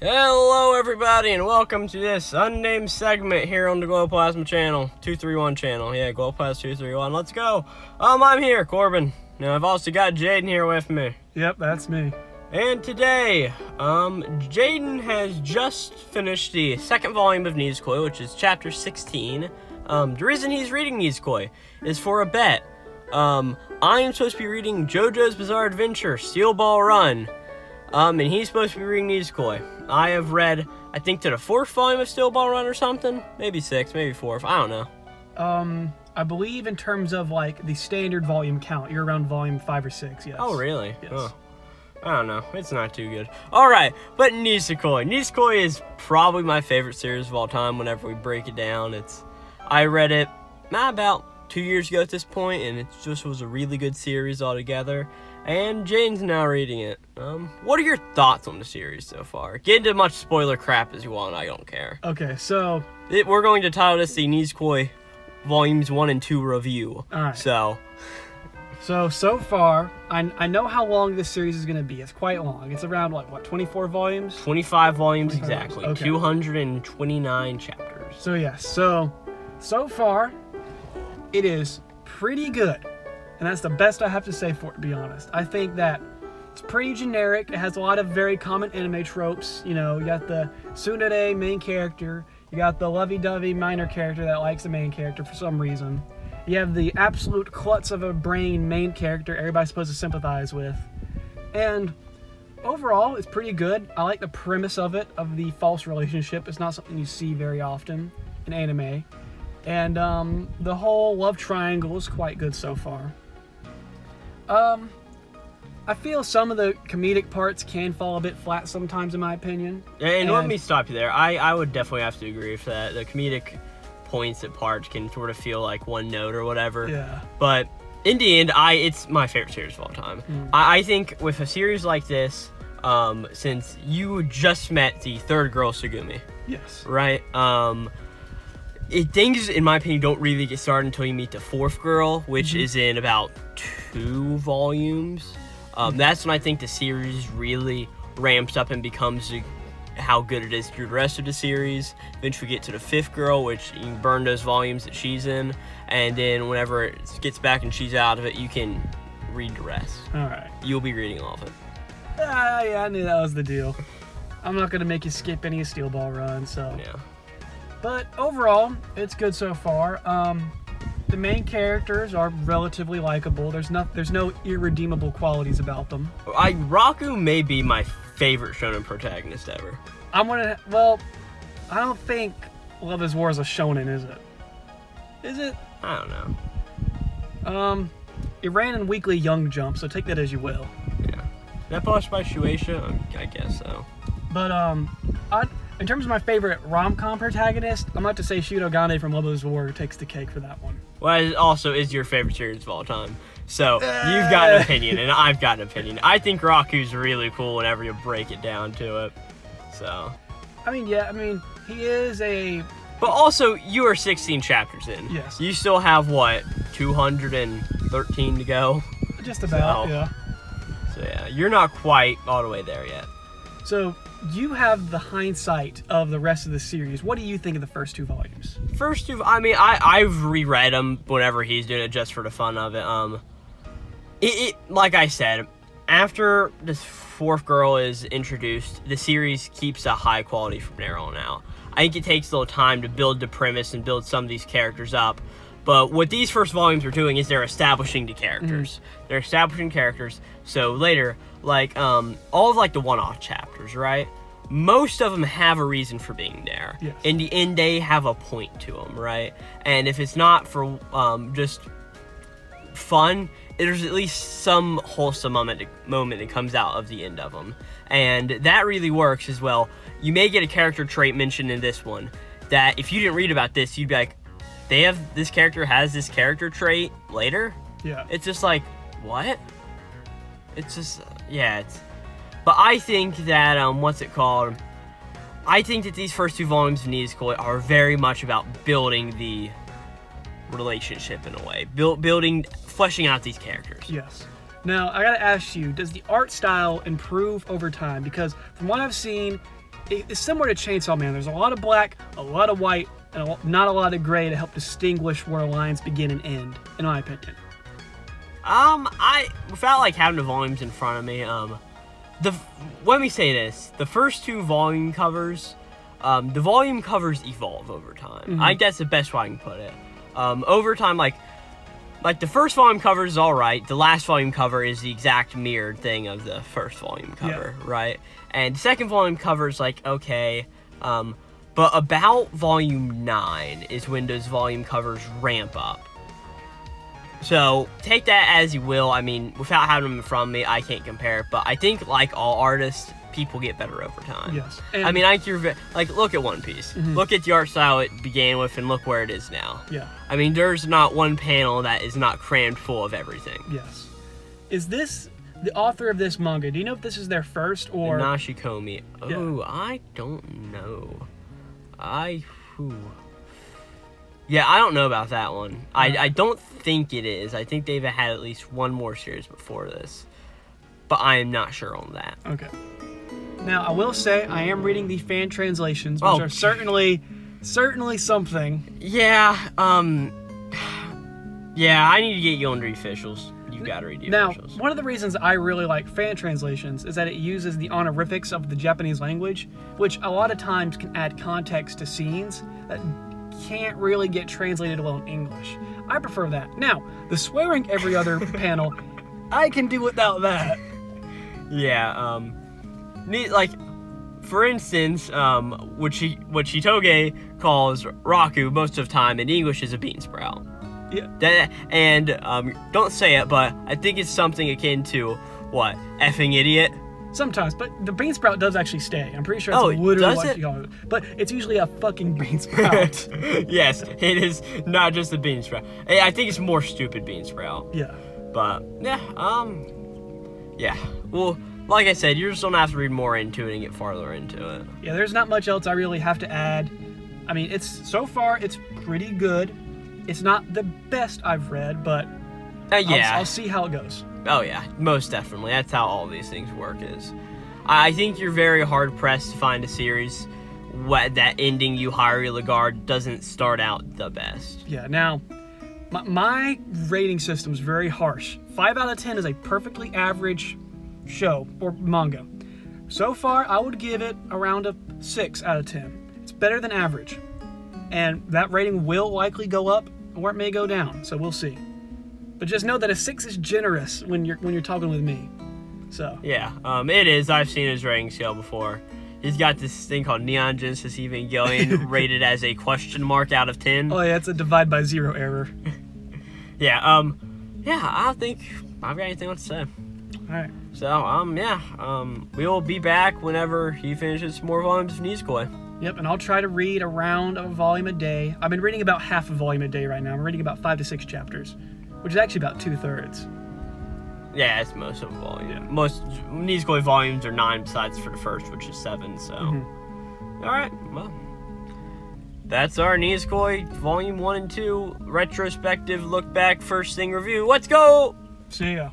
Hello everybody and welcome to this unnamed segment here on the Glowplasma channel, 231 channel. Yeah, Glowplasma 231. Let's go. I'm here, Corbin. Now I've also got Jaden here with me. Yep, that's me. And today, Jaden has just finished the second volume of Nisekoi, which is chapter 16. The reason he's reading Nisekoi is for a bet. I am supposed to be reading JoJo's Bizarre Adventure, Steel Ball Run. And he's supposed to be reading Nisekoi. I have read, I think, to the 4th volume of Steel Ball Run or something. Maybe 6th, maybe 4th. I don't know. I believe in terms of, like, the standard volume count, you're around volume 5 or 6, yes. Oh, really? Yes. Oh. I don't know. It's not too good. Alright, but Nisekoi. Nisekoi is probably my favorite series of all time whenever we break it down. I read it about 2 years ago at this point, and it just was a really good series altogether. And Jaden's now reading it. What are your thoughts on the series so far? Get into much spoiler crap as you want, I don't care. Okay, so... We're going to title this the Nisekoi Volumes 1 and 2 review. Alright. So far, I know how long this series is going to be. It's quite long. It's around, like, what, 24 volumes? 25 volumes 25 exactly. volumes. Okay. 229 chapters. So, yes. So far, it is pretty good. And that's the best I have to say for it, to be honest. I think that it's pretty generic. It has a lot of very common anime tropes. You know, you got the tsundere main character. You got the lovey-dovey minor character that likes the main character for some reason. You have the absolute klutz of a brain main character everybody's supposed to sympathize with. And overall, it's pretty good. I like the premise of it, of the false relationship. It's not something you see very often in anime. And the whole love triangle is quite good so far. I feel some of the comedic parts can fall a bit flat sometimes, in my opinion. And let me stop you there. I would definitely have to agree with that. The comedic points at parts can sort of feel like one note or whatever. Yeah. But in the end, it's my favorite series of all time. I think with a series like this, since you just met the third girl, Sugumi. Yes. Right? Things, in my opinion, don't really get started until you meet the fourth girl, which is in about 2 volumes. That's when I think the series really ramps up and becomes how good it is through the rest of the series. Eventually we get to the 5th girl, which you can burn those volumes that she's in, and then whenever it gets back and she's out of it, you can read the rest. Alright. You'll be reading all of it. Yeah, I knew that was the deal. I'm not going to make you skip any Steel Ball Run, so... Yeah. But overall, it's good so far. The main characters are relatively likable. There's no irredeemable qualities about them. Raku may be my favorite shonen protagonist ever. I don't think Love is War is a shonen, is it? Is it? I don't know. It ran in Weekly Young Jump, so take that as you will. Yeah. That published by Shueisha? I guess so. But, in terms of my favorite rom-com protagonist, I'm about to say Shirogane from Love is War takes the cake for that one. Well, it also is your favorite series of all time. So, you've got an opinion, and I've got an opinion. I think Raku's really cool whenever you break it down to it. So. He is a... But also, you are 16 chapters in. Yes. You still have, what, 213 to go? Just about, yeah. So, yeah, you're not quite all the way there yet. So, you have the hindsight of the rest of the series. What do you think of the first 2 volumes? First 2, I've reread them whenever he's doing it just for the fun of it. Like I said, after this 4th girl is introduced, the series keeps a high quality from there on out. I think it takes a little time to build the premise and build some of these characters up. But what these first volumes are doing is they're establishing the characters. They're establishing characters. So later, like, all of, like, the one-off chapters, right? Most of them have a reason for being there. Yes. In the end, they have a point to them, right? And if it's not for just fun, there's at least some wholesome moment that comes out of the end of them. And that really works as well. You may get a character trait mentioned in this one that if you didn't read about this, you'd be like, this character has this character trait later? Yeah. It's just like, what? It's just, but I think that, I think that these first 2 volumes of Nisekoi are very much about building the relationship in a way. Fleshing out these characters. Yes. Now, I gotta ask you, does the art style improve over time? Because from what I've seen, it's similar to Chainsaw Man. There's a lot of black, a lot of white, and not a lot of gray to help distinguish where lines begin and end, in my opinion. I without like having the volumes in front of me, let me say this: the first two volume covers, the volume covers evolve over time. Mm-hmm. I think that's the best way I can put it. Over time, like the first volume cover is all right. The last volume cover is the exact mirrored thing of the first volume cover, right? And the second volume cover is like okay, but about volume 9 is when those volume covers ramp up. So take that as you will. I mean, without having them in front of me, I can't compare. But I think, like all artists, people get better over time. Yes. I mean, I think you're like, look at One Piece. Mm-hmm. Look at the art style it began with, and look where it is now. Yeah. I mean, there's not one panel that is not crammed full of everything. Yes. Is this the author of this manga? Do you know if this is their first or Nashikomi? Oh, I don't know. Yeah, I don't know about that one. I don't think it is. I think they've had at least one more series before this. But I am not sure on that. Okay. Now, I will say I am reading the fan translations, which are certainly something. Yeah, yeah, I need to get you on the officials. You gotta read the officials. Now, one of the reasons I really like fan translations is that it uses the honorifics of the Japanese language, which a lot of times can add context to scenes that can't really get translated well in English. I prefer that. Now, the swearing every other panel, I can do without that. Yeah, like, for instance, what Shitoge calls Raku most of the time in English is a bean sprout. Yeah. And don't say it, but I think it's something akin to, what, effing idiot? Sometimes, but the bean sprout does actually stay. I'm pretty sure that's literally what you call it. But it's usually a fucking bean sprout. Yes, it is not just a bean sprout. I think it's more stupid bean sprout. Yeah. But, yeah, yeah. Well, like I said, you're just gonna have to read more into it and get farther into it. Yeah, there's not much else I really have to add. I mean, so far, it's pretty good. It's not the best I've read, but yeah. I'll see how it goes. Oh yeah, most definitely. That's how all these things work is. I think you're very hard-pressed to find a series that ending you highly regard doesn't start out the best. Yeah, now, my rating system is very harsh. 5 out of 10 is a perfectly average show or manga. So far, I would give it around a 6 out of 10. It's better than average. And that rating will likely go up or it may go down, so we'll see. But just know that a 6 is generous when you're talking with me. So yeah, it is. I've seen his rating scale before. He's got this thing called Neon Genesis Evangelion rated as a question mark out of 10. Oh yeah, it's a divide by 0 error. Yeah, yeah, I don't think I've got anything else to say. Alright. So, yeah, we will be back whenever he finishes more volumes of Nisekoi. Yep, and I'll try to read around a volume a day. I've been reading about half a volume a day right now. I'm reading about 5 to 6 chapters, which is actually about 2/3. Yeah, it's most of the volume. Yeah. Most Nisekoi volumes are 9 besides for the first, which is 7, so. Alright, well. That's our Nisekoi Volume 1 and 2 retrospective look back first thing review. Let's go! See ya.